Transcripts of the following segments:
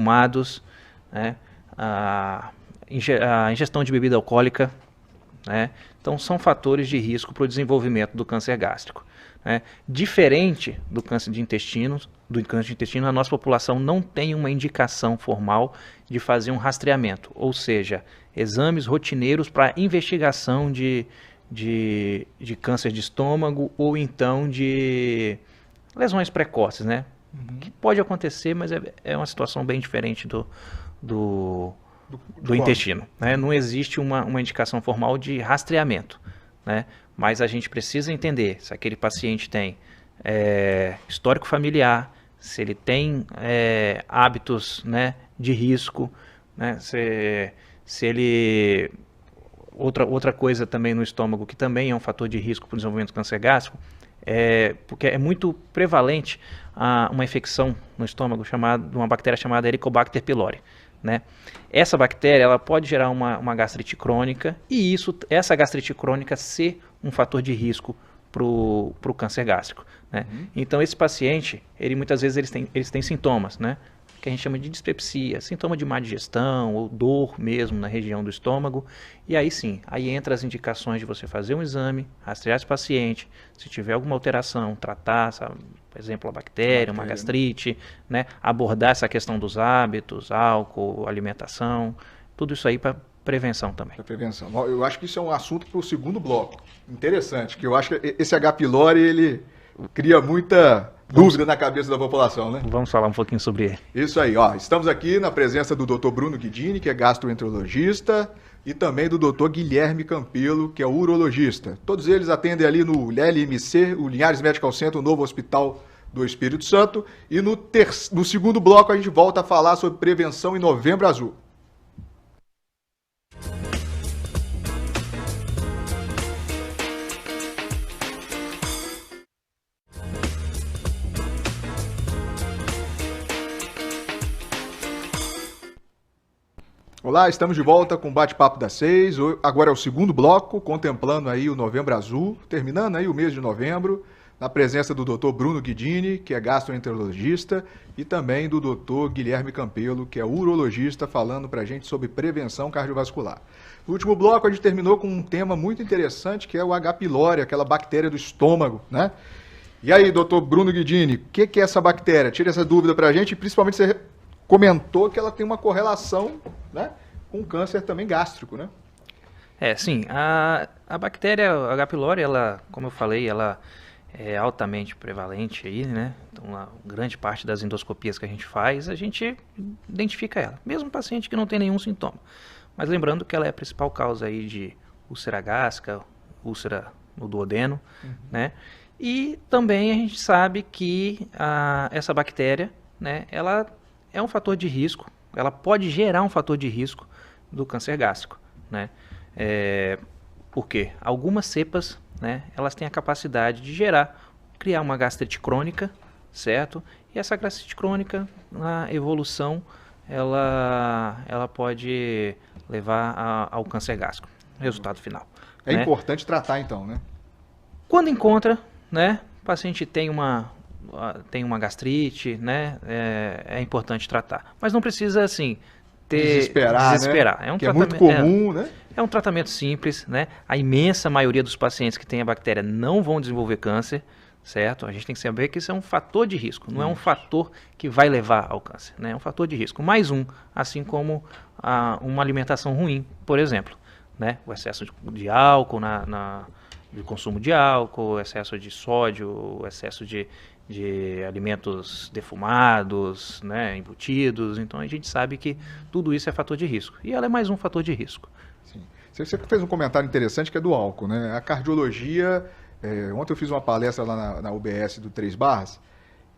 defumados, né? A ingestão de bebida alcoólica, né? Então são fatores de risco para o desenvolvimento do câncer gástrico, né? Diferente do câncer de intestino, a nossa população não tem uma indicação formal de fazer um rastreamento, ou seja, exames rotineiros para investigação de câncer de estômago ou então de lesões precoces, né? Que pode acontecer, mas é uma situação bem diferente do intestino, né? Não existe uma indicação formal de rastreamento, né? Mas a gente precisa entender se aquele paciente tem histórico familiar, se ele tem hábitos, né, de risco, né? Se ele... Outra coisa também no estômago, que também é um fator de risco para o desenvolvimento do câncer gástrico, porque é muito prevalente uma infecção no estômago de uma bactéria chamada Helicobacter pylori, né? Essa bactéria ela pode gerar uma gastrite crônica e essa gastrite crônica ser um fator de risco para o câncer gástrico, né? Então esse paciente, muitas vezes eles têm sintomas, né, que a gente chama de dispepsia, sintoma de má digestão ou dor mesmo na região do estômago, e aí sim, aí entra as indicações de você fazer um exame, rastrear esse paciente, se tiver alguma alteração, tratar, por exemplo, a bactéria, uma gastrite, né, abordar essa questão dos hábitos, álcool, alimentação, tudo isso aí para prevenção também. Para prevenção. Eu acho que isso é um assunto para o segundo bloco. Interessante, que eu acho que esse H. pylori, ele cria muita dúvida na cabeça da população, né? Vamos falar um pouquinho sobre ele. Isso aí, ó. Estamos aqui na presença do Dr. Bruno Guidini, que é gastroenterologista, e também do Dr. Guilherme Campelo, que é urologista. Todos eles atendem ali no LMC, o Linhares Medical Center, o novo hospital do Espírito Santo. E no segundo bloco a gente volta a falar sobre prevenção em Novembro Azul. Olá, estamos de volta com o Bate-Papo das 6. Agora é o segundo bloco, contemplando aí o Novembro Azul, terminando aí o mês de novembro, na presença do Dr. Bruno Guidini, que é gastroenterologista, e também do Dr. Guilherme Campelo, que é urologista, falando pra gente sobre prevenção cardiovascular. No último bloco a gente terminou com um tema muito interessante, que é o H. pylori, aquela bactéria do estômago, né? E aí, Dr. Bruno Guidini, o que é essa bactéria? Tira essa dúvida pra gente, e principalmente você comentou que ela tem uma correlação, né, com câncer também gástrico, né? Sim. A bactéria H. pylori, ela, como eu falei, ela é altamente prevalente aí, né? Então, a grande parte das endoscopias que a gente faz, a gente identifica ela, mesmo paciente que não tem nenhum sintoma. Mas lembrando que ela é a principal causa aí de úlcera gástrica, úlcera no duodeno, né? E também a gente sabe que essa bactéria, né, ela é um fator de risco, ela pode gerar um fator de risco do câncer gástrico, né? Por quê? Algumas cepas, né, elas têm a capacidade de criar uma gastrite crônica, certo? E essa gastrite crônica, na evolução, ela pode levar ao câncer gástrico, resultado final. É né? importante tratar então, né? Quando encontra, né, o paciente tem uma gastrite, né, é importante tratar. Mas não precisa, assim, desesperar. Né? É muito comum, né? É um tratamento simples, né? A imensa maioria dos pacientes que têm a bactéria não vão desenvolver câncer, certo? A gente tem que saber que isso é um fator de risco, não é um fator que vai levar ao câncer, né? É um fator de risco. Mais assim como uma alimentação ruim, por exemplo, né? O excesso de álcool de consumo de álcool, excesso de sódio, o excesso de alimentos defumados, né, embutidos. Então a gente sabe que tudo isso é fator de risco. E ela é mais um fator de risco. Sim. Você fez um comentário interessante que é do álcool, né? A cardiologia, ontem eu fiz uma palestra lá na UBS do Três Barras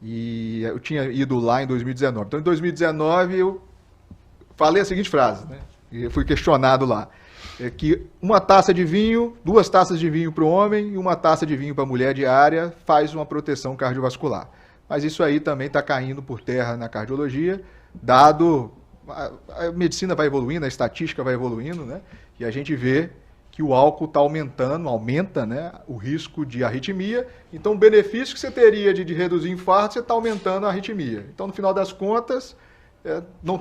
e eu tinha ido lá em 2019. Então em 2019 eu falei a seguinte frase, né? E eu fui questionado lá. Que uma taça de vinho, 2 taças de vinho para o homem e 1 taça de vinho para a mulher diária faz uma proteção cardiovascular. Mas isso aí também está caindo por terra na cardiologia, dado a medicina vai evoluindo, a estatística vai evoluindo, né? E a gente vê que o álcool está aumenta, né, o risco de arritmia. Então o benefício que você teria de reduzir infarto, você está aumentando a arritmia. Então no final das contas, não